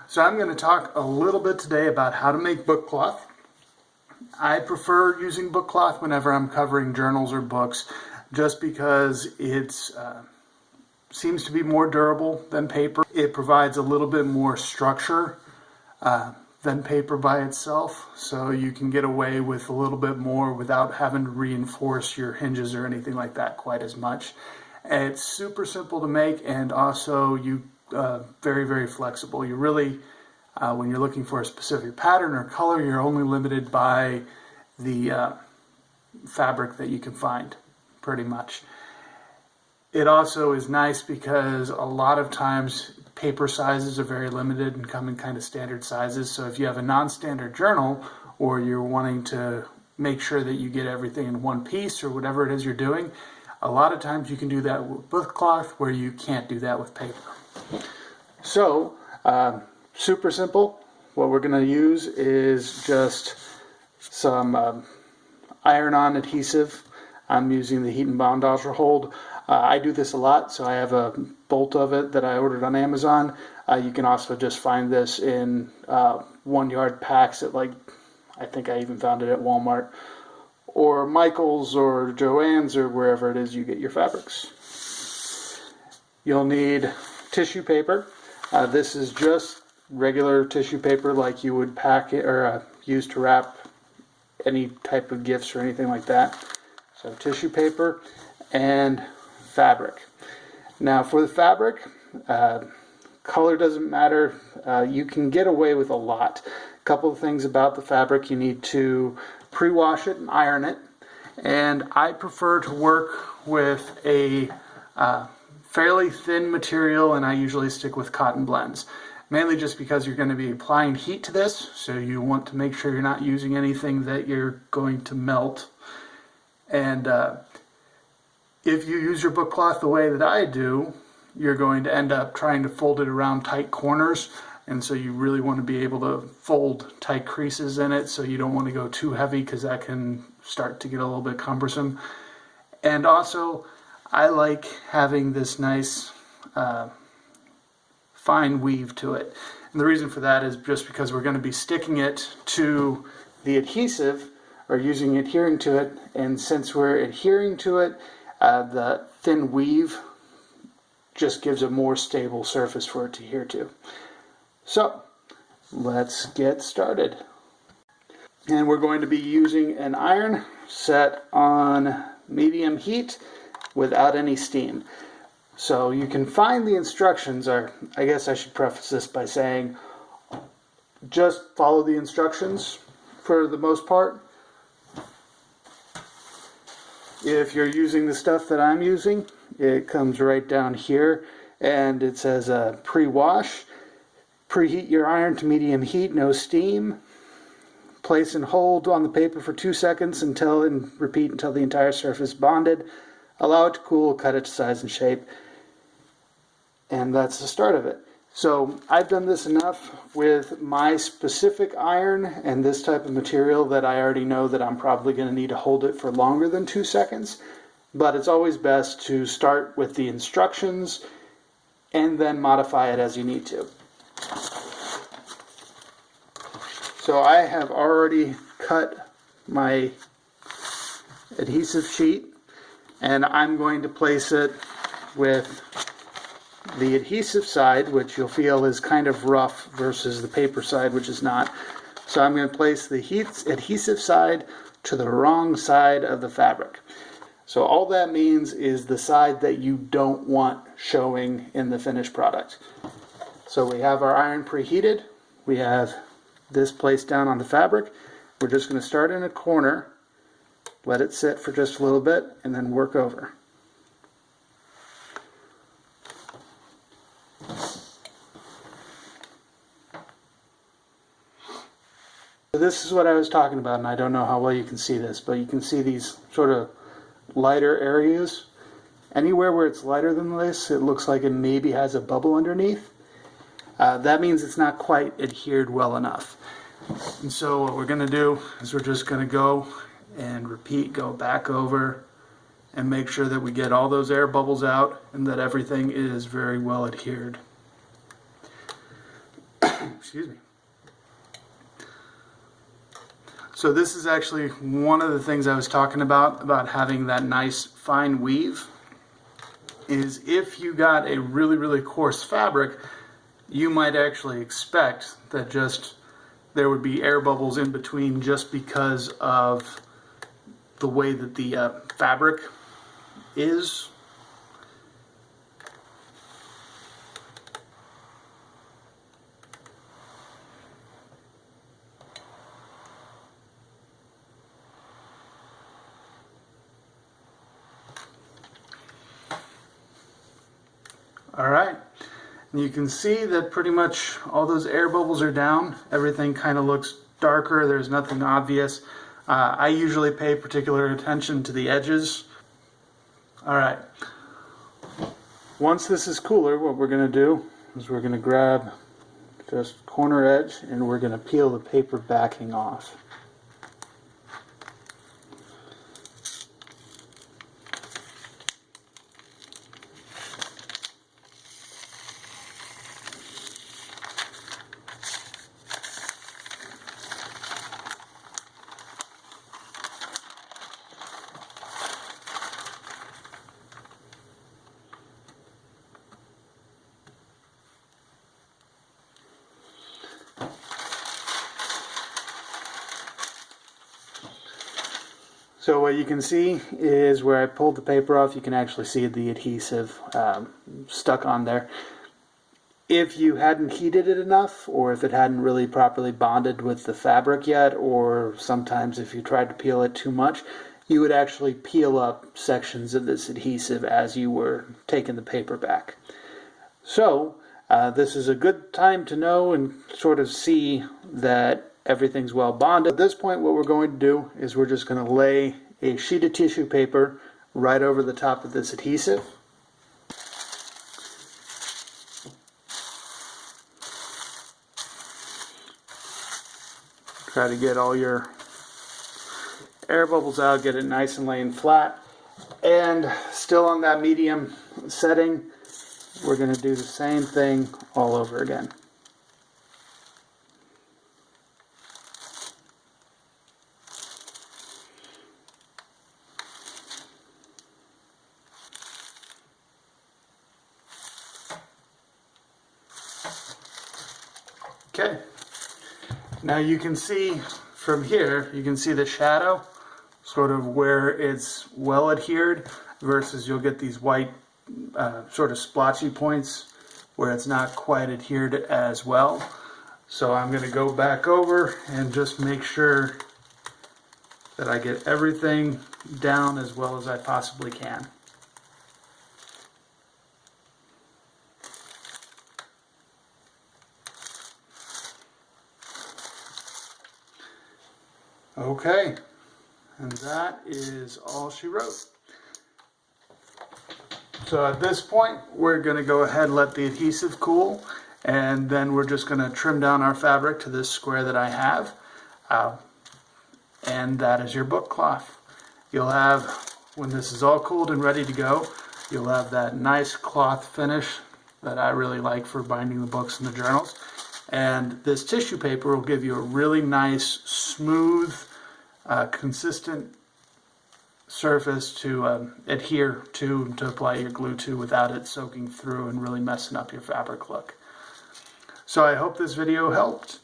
So I'm going to talk a little bit today about how to make book cloth. I prefer using book cloth whenever I'm covering journals or books, just because it seems to be more durable than paper. It provides a little bit more structure than paper by itself, so you can get away with a little bit more without having to reinforce your hinges or anything like that quite as much. And it's super simple to make, and also very, very flexible. You really, when you're looking for a specific pattern or color, you're only limited by the fabric that you can find, pretty much. It also is nice because a lot of times paper sizes are very limited and come in kind of standard sizes. So if you have a non-standard journal, or you're wanting to make sure that you get everything in one piece or whatever it is you're doing, a lot of times you can do that with book cloth where you can't do that with paper. So, super simple. What we're going to use is just some iron-on adhesive. I'm using the Heat & Bond Ultra Hold. I do this a lot, so I have a bolt of it that I ordered on Amazon. You can also just find this in 1 yard packs at, like, I think I even found it at Walmart or Michael's or Joann's or wherever it is you get your fabrics. You'll need tissue paper. This is just regular tissue paper like you would pack it or use to wrap any type of gifts or anything like that. So tissue paper and fabric. Now for the fabric, color doesn't matter. You can get away with a lot. A couple of things about the fabric: you need to pre-wash it and iron it. And I prefer to work with a fairly thin material, and I usually stick with cotton blends. Mainly just because you're going to be applying heat to this, so you want to make sure you're not using anything that you're going to melt. And if you use your book cloth the way that I do, you're going to end up trying to fold it around tight corners, and so you really want to be able to fold tight creases in it, so you don't want to go too heavy because that can start to get a little bit cumbersome. And also, I like having this nice fine weave to it. And the reason for that is just because we're going to be sticking it to the adhesive, or adhering to it, and since we're adhering to it, the thin weave just gives a more stable surface for it to adhere to. So let's get started. And we're going to be using an iron set on medium heat without any steam. So you can find the instructions, or I guess I should preface this by saying just follow the instructions for the most part. If you're using the stuff that I'm using, it comes right down here, and it says pre-wash. Preheat your iron to medium heat, no steam. Place and hold on the paper for 2 seconds and repeat until the entire surface bonded. Allow it to cool, cut it to size and shape. And that's the start of it. So I've done this enough with my specific iron and this type of material that I already know that I'm probably going to need to hold it for longer than 2 seconds. But it's always best to start with the instructions and then modify it as you need to. So I have already cut my adhesive sheet, and I'm going to place it with the adhesive side, which you'll feel is kind of rough, versus the paper side, which is not. So I'm going to place the adhesive side to the wrong side of the fabric. So all that means is the side that you don't want showing in the finished product. So we have our iron preheated. We have this placed down on the fabric. We're just going to start in a corner, let it sit for just a little bit, and then work over. So this is what I was talking about, and I don't know how well you can see this, but you can see these sort of lighter areas. Anywhere where it's lighter than this, it looks like it maybe has a bubble underneath. That means it's not quite adhered well enough. And so what we're going to do is we're just going to go and repeat, go back over, and make sure that we get all those air bubbles out and that everything is very well adhered. Excuse me. So this is actually one of the things I was talking about having that nice fine weave, is if you got a really, really coarse fabric, you might actually expect that there would be air bubbles in between just because of the way that the fabric is. All right, and you can see that pretty much all those air bubbles are down. Everything kind of looks darker. There's nothing obvious. I usually pay particular attention to the edges. All right, once this is cooler, what we're going to do is we're going to grab just corner edge and we're going to peel the paper backing off. So what you can see is where I pulled the paper off, you can actually see the adhesive stuck on there. If you hadn't heated it enough, or if it hadn't really properly bonded with the fabric yet, or sometimes if you tried to peel it too much, you would actually peel up sections of this adhesive as you were taking the paper back. So this is a good time to know and sort of see that everything's well bonded. At this point, what we're going to do is we're just going to lay a sheet of tissue paper right over the top of this adhesive. Try to get all your air bubbles out, get it nice and laying flat. And still on that medium setting, we're going to do the same thing all over again. Okay, now you can see from here, you can see the shadow, sort of where it's well adhered, versus you'll get these white sort of splotchy points where it's not quite adhered as well. So I'm going to go back over and just make sure that I get everything down as well as I possibly can. Okay, and that is all she wrote. So at this point, we're going to go ahead and let the adhesive cool, and then we're just going to trim down our fabric to this square that I have. And that is your book cloth. You'll have, when this is all cooled and ready to go, you'll have that nice cloth finish that I really like for binding the books and the journals. And this tissue paper will give you a really nice, smooth, consistent surface to adhere to apply your glue to without it soaking through and really messing up your fabric look. So I hope this video helped.